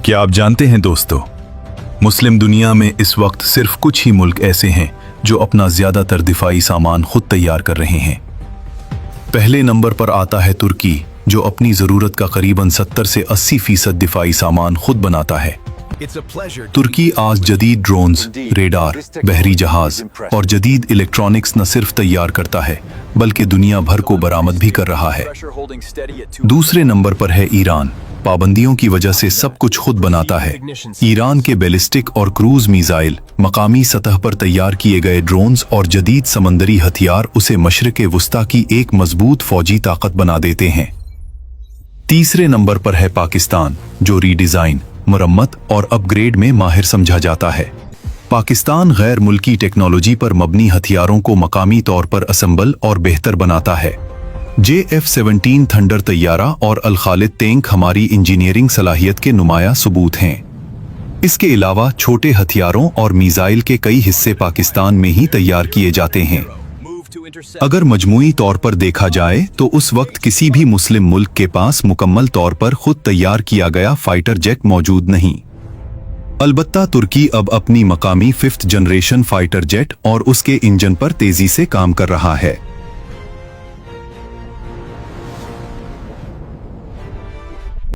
क्या आप जानते हैं दोस्तों, मुस्लिम दुनिया में इस वक्त सिर्फ कुछ ही मुल्क ऐसे हैं जो अपना ज्यादातर दिफाई सामान खुद तैयार कर रहे हैं। पहले नंबर पर आता है तुर्की, जो अपनी जरूरत का करीबन 70 से 80% दिफाई सामान खुद बनाता है। तुर्की आज जदीद ड्रोन्स, रेडार, बहरी जहाज और जदीद इलेक्ट्रॉनिक्स न सिर्फ तैयार करता है बल्कि दुनिया भर को बरामद भी कर रहा है। दूसरे नंबर पर है ईरान। पाबंदियों की वजह से सब कुछ खुद बनाता है। ईरान के बैलिस्टिक और क्रूज मिसाइल, मकामी सतह पर तैयार किए गए ड्रोन्स और जदीद समंदरी हथियार उसे मशरिक़ वुस्ता की एक मजबूत फौजी ताकत बना देते हैं। तीसरे नंबर पर है पाकिस्तान, जो रीडिजाइन, मरम्मत और अपग्रेड में माहिर समझा जाता है। पाकिस्तान गैर मुल्की टेक्नोलॉजी पर मबनी हथियारों को मकामी तौर पर असेंबल और बेहतर बनाता है। JF-17 थंडर तैयारा और अल खालिद टैंक हमारी इंजीनियरिंग सलाहियत के नुमाया सबूत हैं। इसके अलावा छोटे हथियारों और मिसाइल के कई हिस्से पाकिस्तान में ही तैयार किए जाते हैं। अगर मजमूई तौर पर देखा जाए तो उस वक्त किसी भी मुस्लिम मुल्क के पास मुकम्मल तौर पर खुद तैयार किया गया फाइटर जेट मौजूद नहीं। अलबत्ता तुर्की अब अपनी मकामी 5th जनरेशन फाइटर जेट और उसके इंजन पर तेजी से काम कर रहा है।